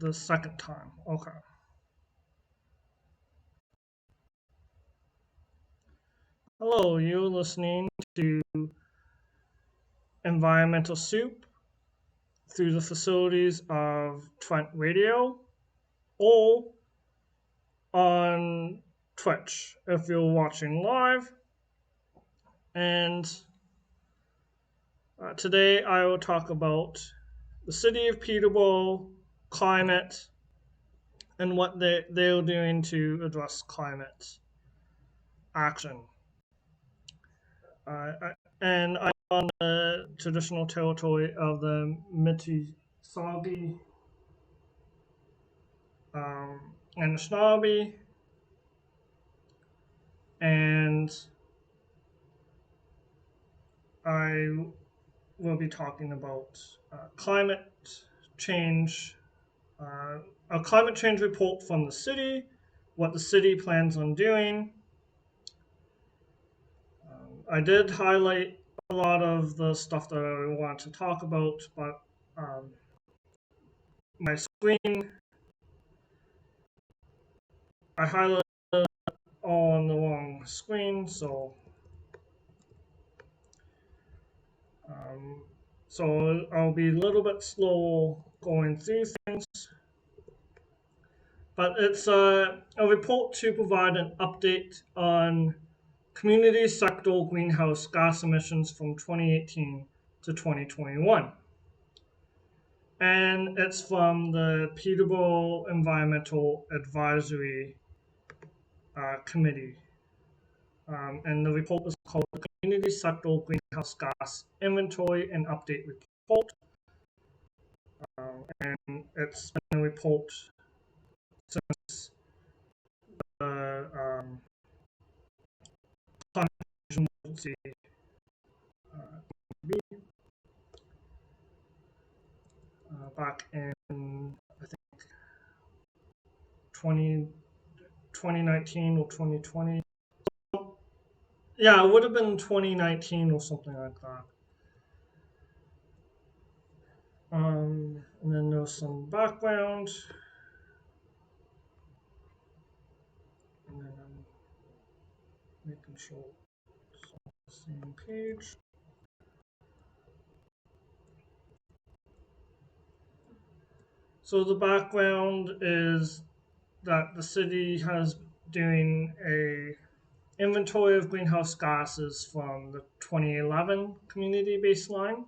the second time. Okay. Hello, you're listening to Environmental Soup through the facilities of Trent Radio or on Twitch if you're watching live. And today I will talk about the city of Peterborough, climate, and what they're doing to address climate action. And I'm on the traditional territory of the Mississauga and Anishinaabe, and I will be talking about climate change, a climate change report from the city, what the city plans on doing. I did highlight a lot of the stuff that I want to talk about, but my screen, I highlighted all on the wrong screen, so I'll be a little bit slow going through things. But it's a report to provide an update on community sector greenhouse gas emissions from 2018 to 2021. And it's from the Peterborough Environmental Advisory Committee. And the report is called the Community Sector Greenhouse Gas Inventory and Update Report. And it's been a report since the climate change emergency back in, I think, 2019 or 2020. Yeah, it would have been 2019 or something like that. And then there's some background. And then I'm making sure it's on the same page. So the background is that the city has doing a inventory of greenhouse gases from the 2011 community baseline.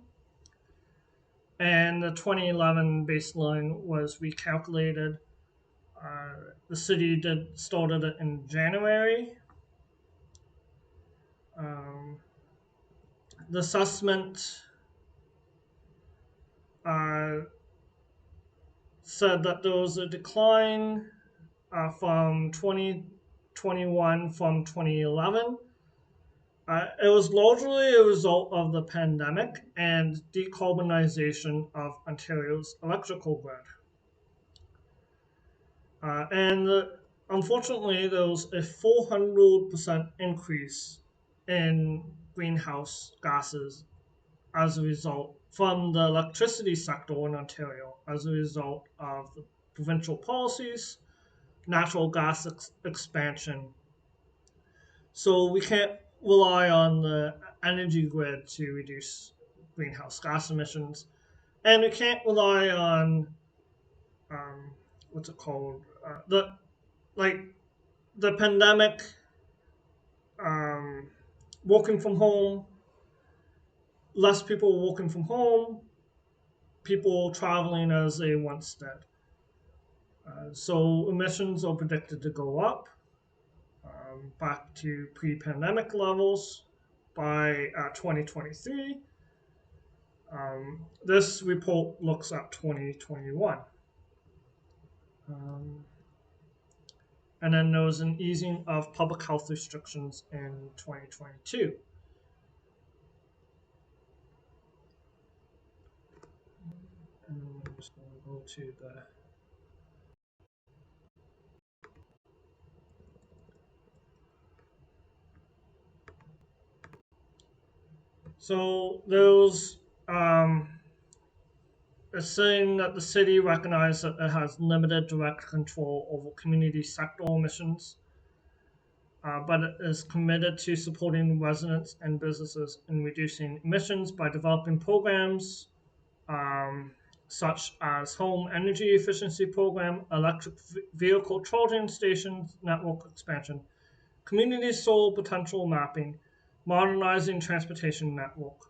And the 2011 baseline was recalculated. The city started it in January. The assessment said that there was a decline from 2021 from 2011. It was largely a result of the pandemic and decarbonization of Ontario's electrical grid. And unfortunately, there was a 400% increase in greenhouse gases as a result from the electricity sector in Ontario as a result of the provincial policies, natural gas expansion. So we can't rely on the energy grid to reduce greenhouse gas emissions, and we can't rely on what's it called? The pandemic, working from home, less people working from home, people traveling as they once did. So emissions are predicted to go up back to pre-pandemic levels by 2023. This report looks at 2021. And then there was an easing of public health restrictions in 2022. And then I'm just going to go to the so there was is saying that the city recognizes that it has limited direct control over community sector emissions, but it is committed to supporting residents and businesses in reducing emissions by developing programs um, such as home energy efficiency program, electric vehicle charging stations, network expansion, community solar potential mapping, modernizing transportation network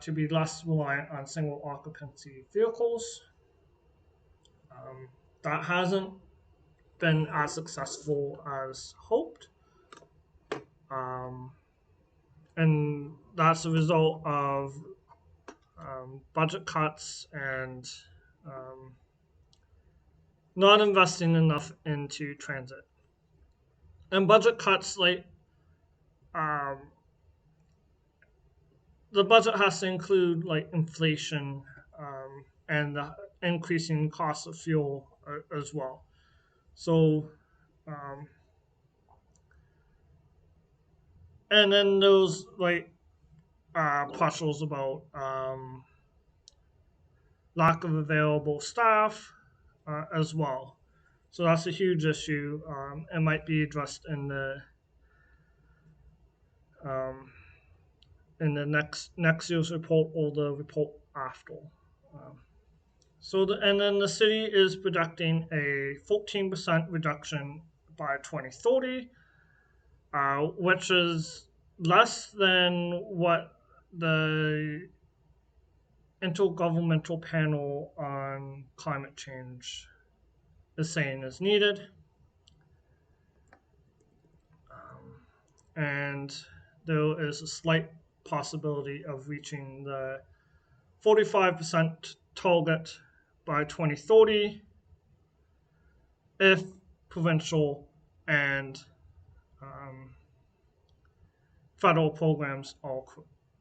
to be less reliant on single occupancy vehicles. Um, that hasn't been as successful as hoped. Um, and that's a result of budget cuts and um, not investing enough into transit. And budget cuts, like um, the budget has to include like inflation and the increasing cost of fuel as well. So, um, and then those like pressures about lack of available staff as well. So that's a huge issue. It might be addressed um, in the next year's report or the report after. Um, and then the city is projecting a 14% reduction by 2030, which is less than what the Intergovernmental Panel on Climate Change is saying is needed. And there is a slight possibility of reaching the 45% target by 2030 if provincial and um, federal programs are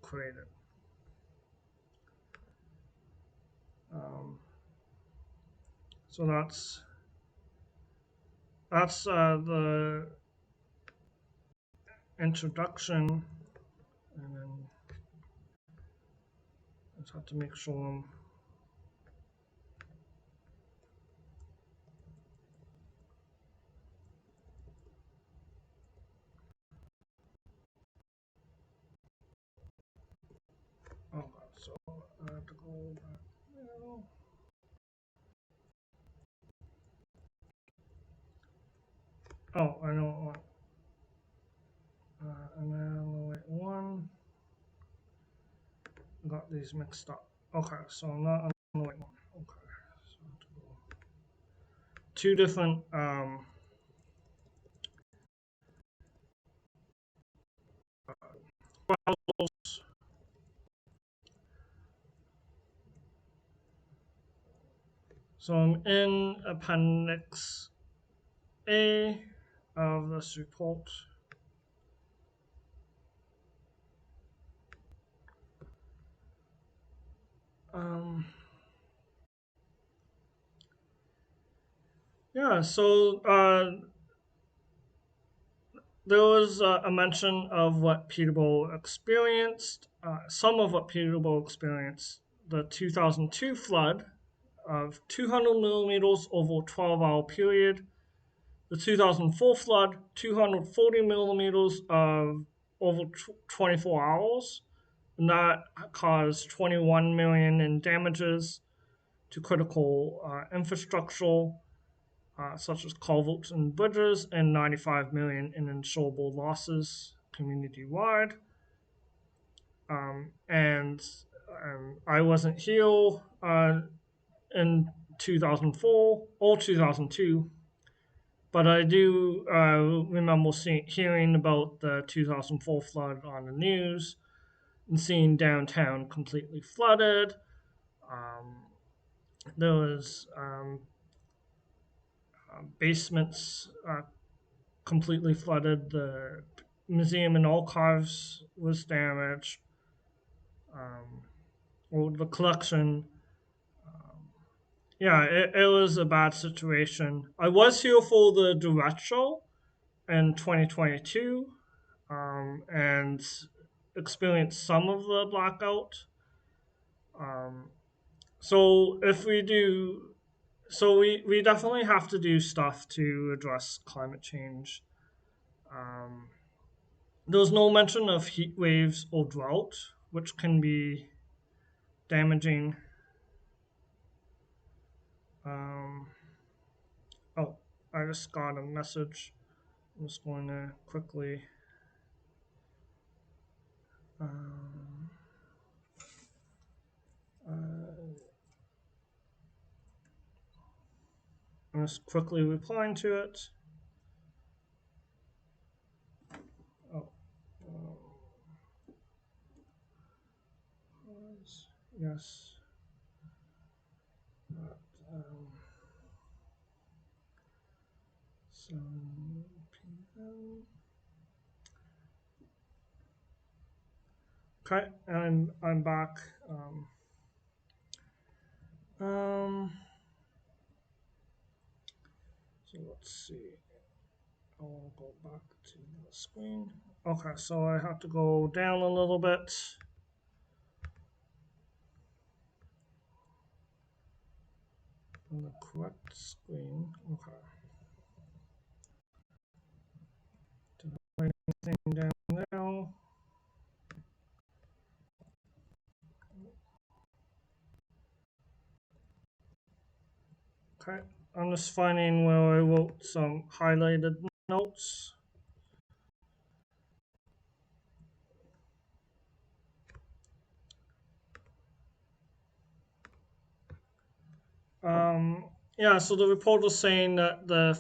created. Um, so that's the introduction, and then I just have to make sure okay, so I have to go back there. Oh, I know. And then wait one. Got these mixed up. Okay, so not on the wait one. Okay, so two different files. So I'm in Appendix A of this report. Um, yeah, so there was a mention of what Peterborough experienced, some of what Peterborough experienced, the 2002 flood of 200 millimeters over a 12-hour period, the 2004 flood, 240 millimeters of over 24 hours, and that caused 21 million in damages to critical infrastructure such as culverts and bridges, and 95 million in insurable losses community wide. And I wasn't here in 2004 or 2002, but I do remember hearing about the 2004 flood on the news and seeing downtown completely flooded. Um, there was basements completely flooded. The museum and archives was damaged. Or the collection. Yeah, it was a bad situation. I was here for the direct show in 2022 and experienced some of the blackout. Um, So if we do, so we definitely have to do stuff to address climate change. Um, there's no mention of heat waves or drought, which can be damaging. Um, oh, I just got a message. I'm just going to quickly. Um, uh, I'm just quickly replying to it. Oh, um, yes. But, so, PM. Okay, and I'm back. Um, so let's see. I'll go back to the screen. Okay, so I have to go down a little bit on the correct screen. Okay. Did I write anything down now? Okay, I'm just finding where I wrote some highlighted notes. Um, yeah, so the report was saying that the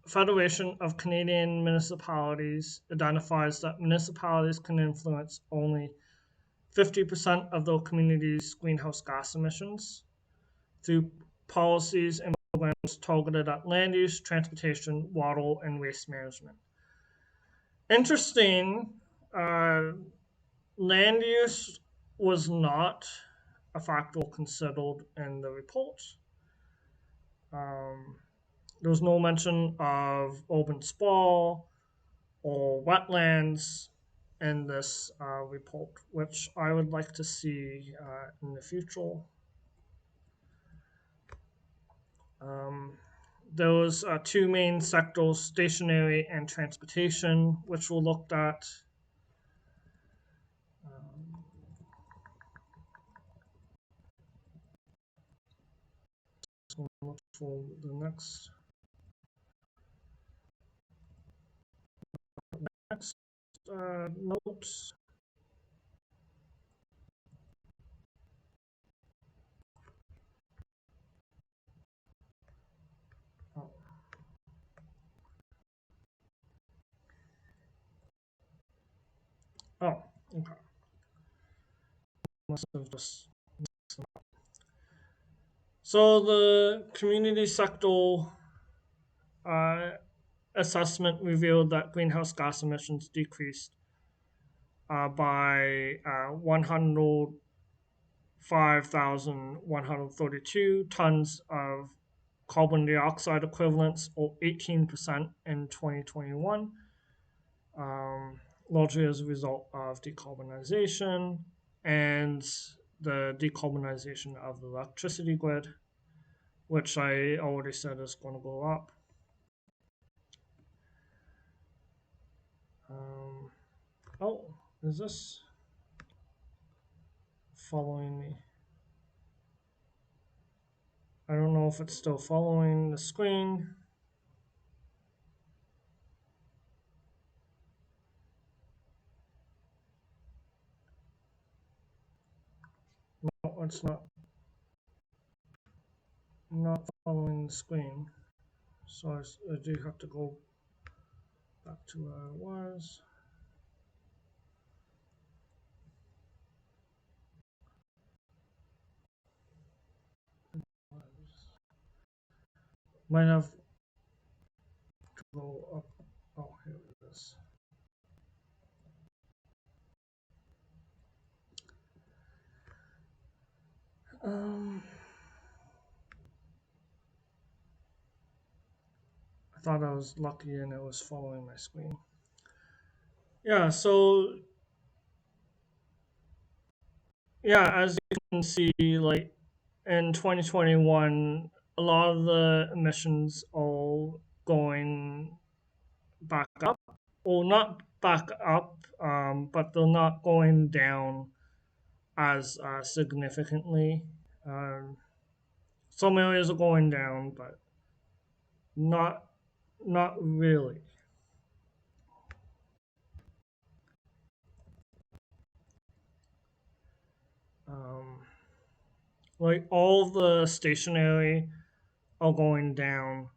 Federation of Canadian Municipalities identifies that municipalities can influence only 50% of their community's greenhouse gas emissions through policies and programs targeted at land use, transportation, water, and waste management. Interesting, uh, land use was not a factor considered in the report. Um, there was no mention of urban sprawl or wetlands in this report, which I would like to see in the future. Um, there was two main sectors, stationary and transportation, which were looked at. Um, so look for the next notes. Oh, oh, okay. Must have just. So the community sector uh, assessment revealed that greenhouse gas emissions decreased by 105,132 tons of carbon dioxide equivalents, or 18% in 2021, um, largely as a result of decarbonization and the decarbonization of the electricity grid, which I already said is going to go up. Um, oh, is this following me? I don't know if it's still following the screen. No, it's not following the screen. So I do have to go back to where I was. Might have to go up. Oh, here it is. Um, I thought I was lucky and it was following my screen. Yeah, so yeah, as you can see, like in 2021, a lot of the emissions are going back up, or not back up, but they're not going down as significantly. Um, some areas are going down, but not not really. Um, like all the stationary are going down,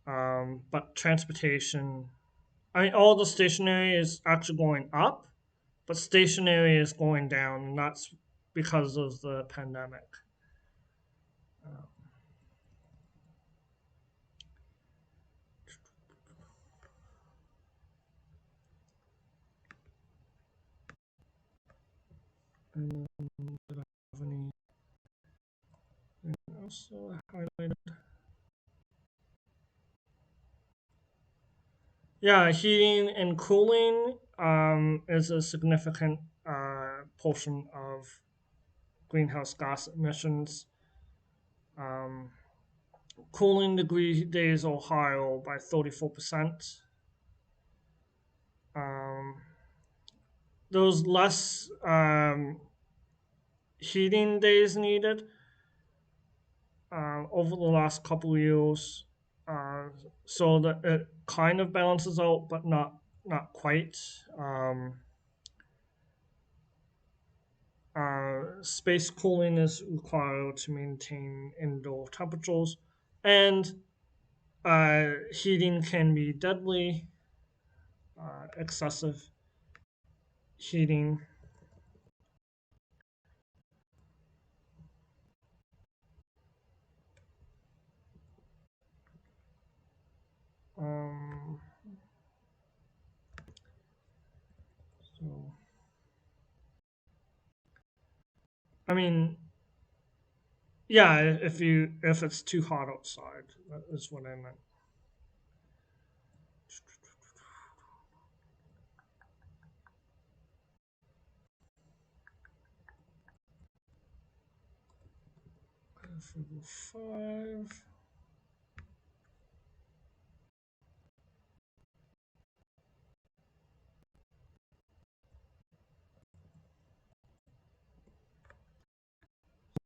but transportation. I mean, all the stationary is actually going up, but stationary is going down, and that's because of the pandemic. Uh, and did I have anything else highlighted? Yeah, heating and cooling is a significant portion of greenhouse gas emissions. Um, Cooling degree days Ohio by 34%. Um, those less heating days needed over the last couple of years, uh, so that it kind of balances out, but not quite. Space cooling is required to maintain indoor temperatures, and heating can be deadly. Excessive heating. Um, so, I mean, yeah, if it's too hot outside, that is what I meant. Figure five.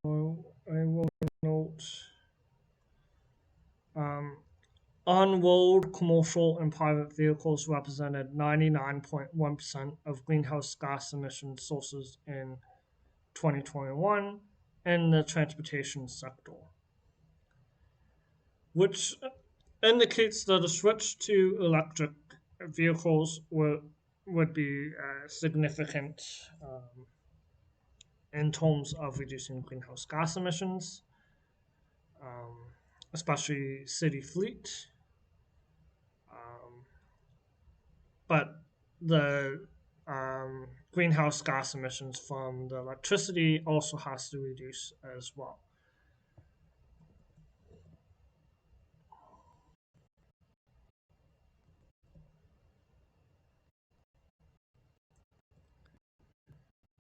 So I will note um, on-road commercial and private vehicles represented 99.1% of greenhouse gas emission sources in 2021 in the transportation sector, which indicates that a switch to electric vehicles would be significant in terms of reducing greenhouse gas emissions, um, especially city fleet. Um, but the greenhouse gas emissions from the electricity also has to reduce as well.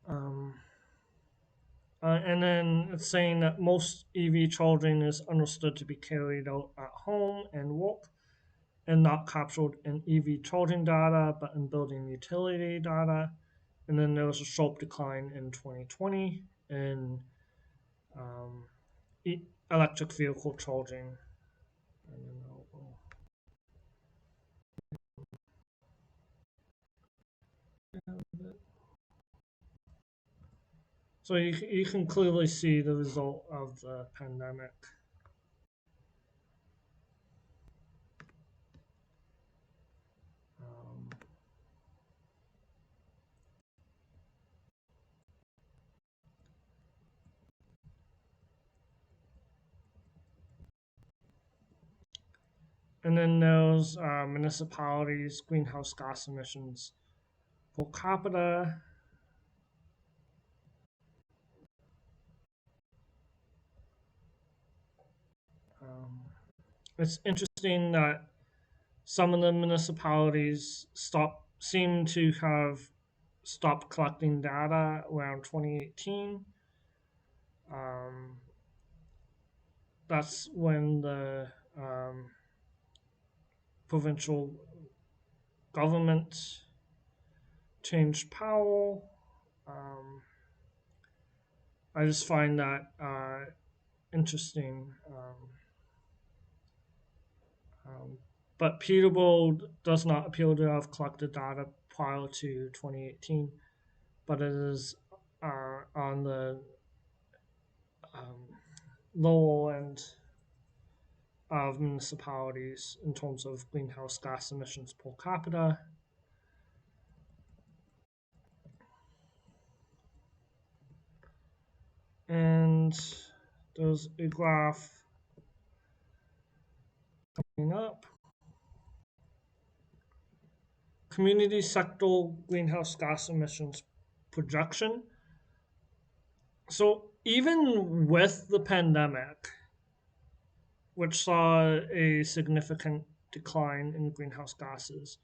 Um, and then it's saying that most EV charging is understood to be carried out at home and work and not captured in EV charging data, but in building utility data. And then there was a sharp decline in 2020 in um, electric vehicle charging. And then so you can clearly see the result of the pandemic. Um, and then there's municipalities' greenhouse gas emissions per capita. Um, it's interesting that some of the municipalities seem to have stopped collecting data around 2018. Um, that's when the provincial government changed power. Um, I just find that interesting. Um, but Peterborough does not appear to have collected data prior to 2018, but it is on the um, lower end of municipalities in terms of greenhouse gas emissions per capita. And there's a graph coming up. Community sector greenhouse gas emissions projection. So even with the pandemic, which saw a significant decline in greenhouse gases,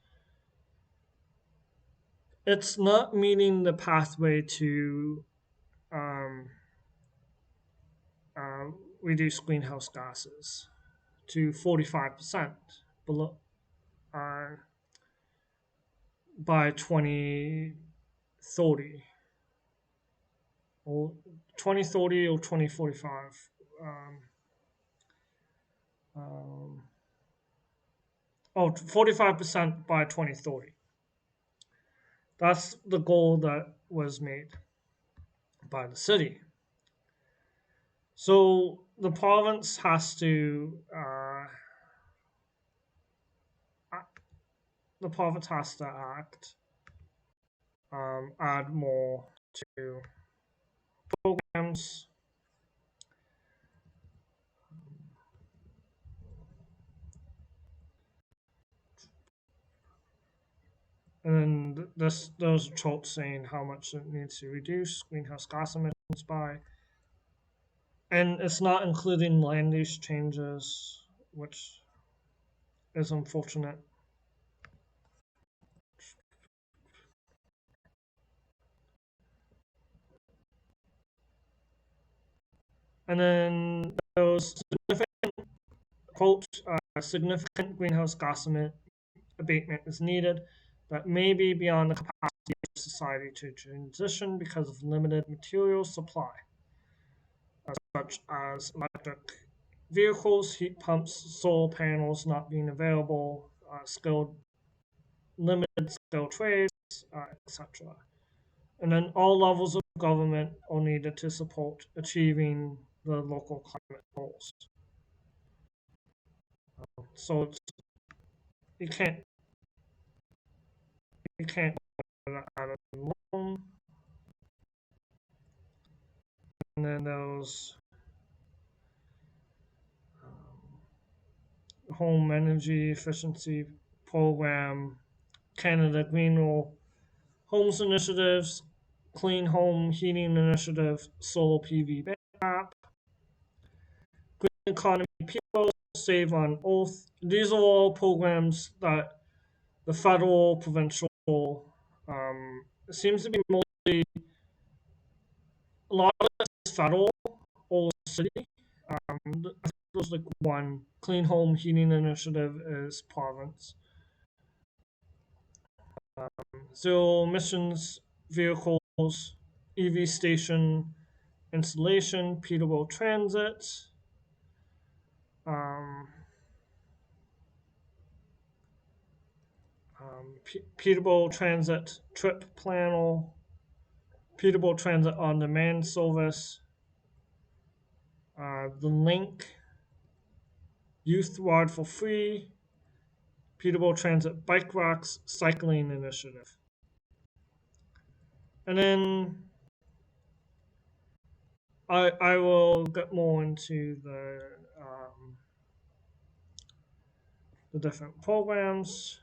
it's not meeting the pathway to um, uh, reduce greenhouse gases to 45% below uh, by 2030 or 2030 or 2045. Um, um, 45% by 2030. That's the goal that was made by the city. So the province has to act, add more to programs, and then those charts saying how much it needs to reduce greenhouse gas emissions by, and it's not including land use changes, which is unfortunate. And then those quote significant greenhouse gas abatement is needed, but may be beyond the capacity of society to transition because of limited material supply, such as electric vehicles, heat pumps, solar panels not being available, limited skilled trades, etc. And then all levels of government are needed to support achieving the local climate goals. So you can't you can't do that alone. And then those home energy efficiency program, Canada Green Homes Initiatives, Clean Home Heating Initiative, Solar PV Backup, Green Economy People, Save on Oath. These are all programs that the federal, provincial, it seems to be mostly a lot of it is federal or city. I think there's like one Clean Home Heating Initiative is province. Zero emissions vehicles, EV station installation, Peterborough Transit, um, Peterborough Transit Trip Planner, Peterborough Transit On Demand Service, The Link, Youth Ride for Free, Peterborough Transit Bike Racks Cycling Initiative. And then I will get more into the different programs.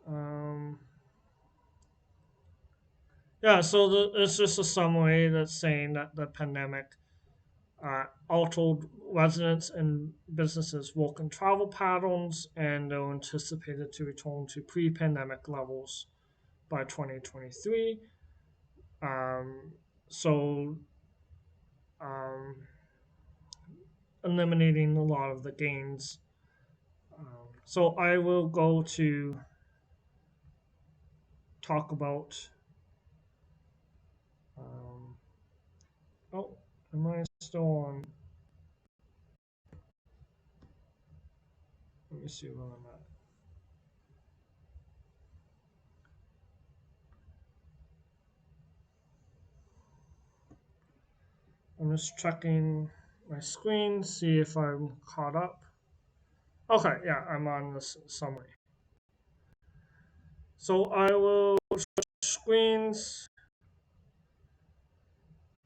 Um, yeah, so it's just a summary that's saying that the pandemic altered residents and businesses' work and travel patterns, and they're anticipated to return to pre-pandemic levels by 2023. Um, so, um, eliminating a lot of the gains. So I will go to talk about. Um, oh, am I still on? Let me see where I'm at. I'm just checking my screen, see if I'm caught up. Okay, yeah, I'm on this summary. So I will switch screens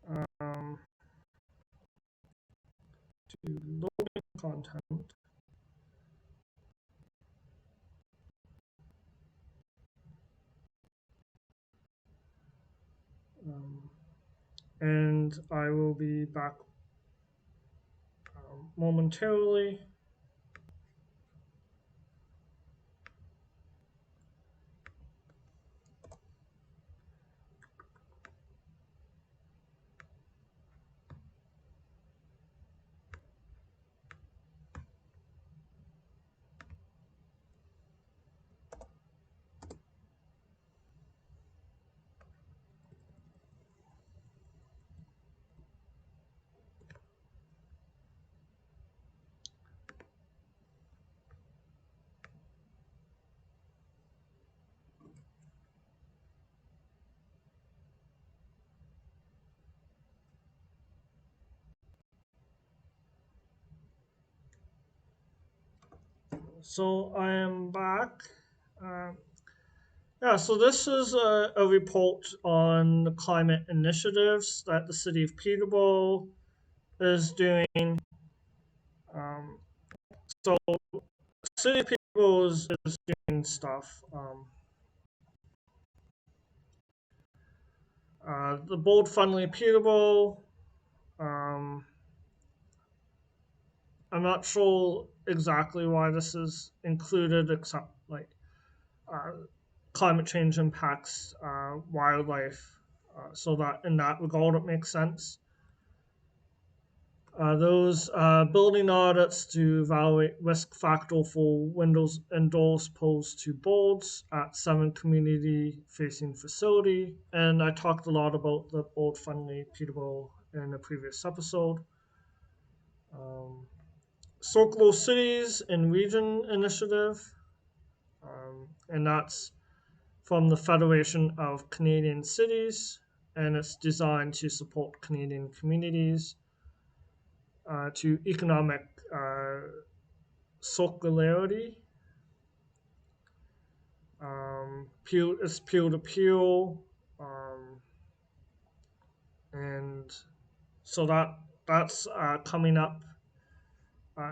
um, to loading content. Um, and I will be back momentarily. So I am back. Um, yeah, so this is a report on the climate initiatives that the city of Peterborough is doing. Um, so, city of Peterborough is doing stuff. The bold friendly Peterborough. Um, I'm not sure exactly why this is included, except like uh, climate change impacts wildlife. So that in that regard, it makes sense. Those building audits to evaluate risk factor for windows and doors posed to boards at 7 community-facing facility. And I talked a lot about the board-friendly Peterborough in a previous episode. Um, Circular Cities and Region Initiative, and that's from the Federation of Canadian Cities, and it's designed to support Canadian communities to economic circularity. It's peer to peer, and so that's coming up,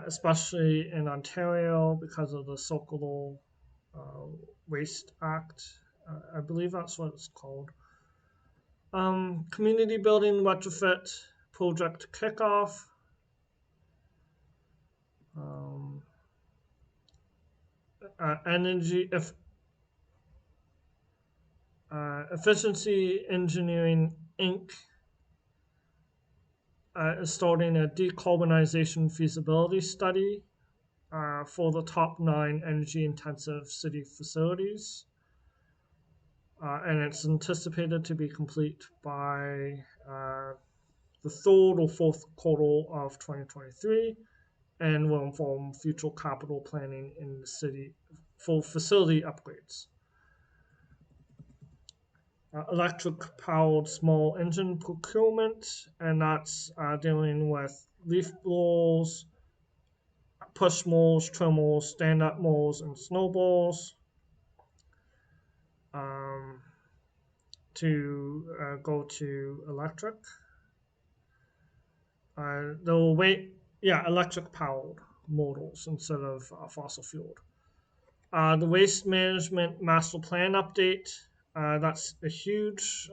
especially in Ontario because of the Circular uh, Waste Act. I believe that's what it's called. Community building retrofit project kickoff. Um, energy efficiency engineering Inc. Is starting a decarbonization feasibility study for the top 9 energy-intensive city facilities, and it's anticipated to be complete by the third or fourth quarter of 2023, and will inform future capital planning in the city for facility upgrades. Electric powered small engine procurement, and that's dealing with leaf blowers, push mowers, trim mowers, stand up mowers, and snowballs um, to go to electric. They'll wait, yeah, electric powered models instead of fossil fueled. The waste management master plan update, that's a huge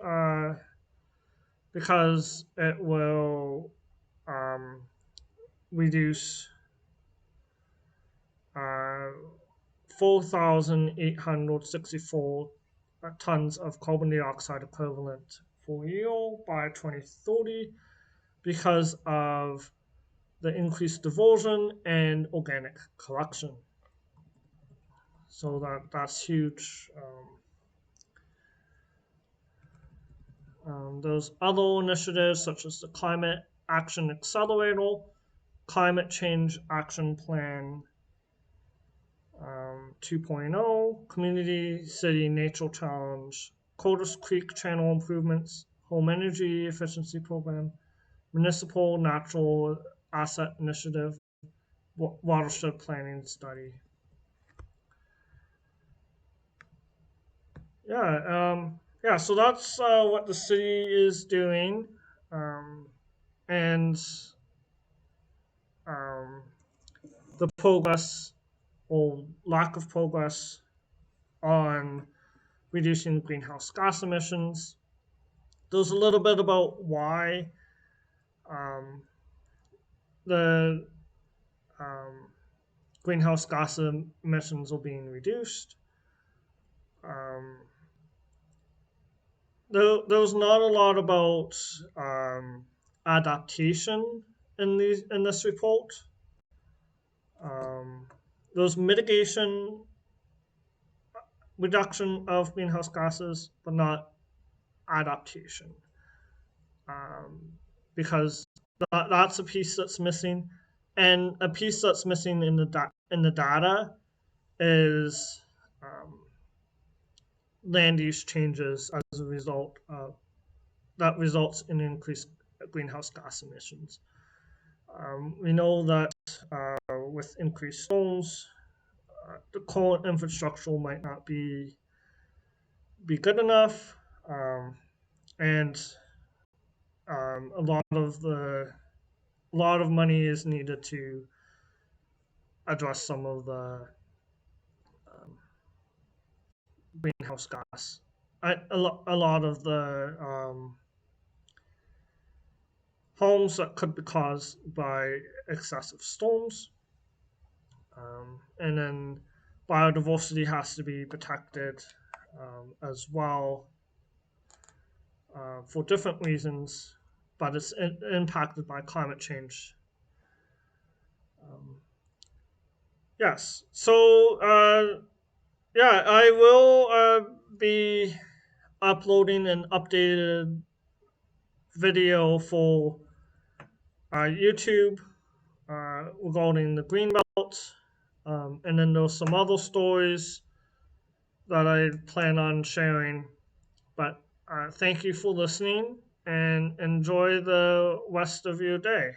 because it will um, reduce 4,864 tons of carbon dioxide equivalent for year by 2030 because of the increased diversion and organic collection. So that's huge. There's other initiatives such as the Climate Action Accelerator, Climate Change Action Plan 2.0, Community City Nature Challenge, Colders Creek Channel Improvements, Home Energy Efficiency Program, Municipal Natural Asset Initiative, Watershed Planning Study. Yeah, so that's what the city is doing, um, and um, the progress or lack of progress on reducing greenhouse gas emissions. There's a little bit about why um, the um, greenhouse gas emissions are being reduced. Um, there's not a lot about adaptation in this report. Um, there's mitigation, reduction of greenhouse gases, but not adaptation, um, because that's a piece that's missing, and a piece that's missing in the data is land use changes as a result of that results in increased greenhouse gas emissions. We know that with increased storms, the current infrastructure might not be good enough, and a lot of money is needed to address some of the greenhouse gas. A lot of the harms that could be caused by excessive storms, and then biodiversity has to be protected as well for different reasons, but it's impacted by climate change. Um, yes, so yeah, I will be uploading an updated video for YouTube regarding the green belt, and then there's some other stories that I plan on sharing. But thank you for listening and enjoy the rest of your day.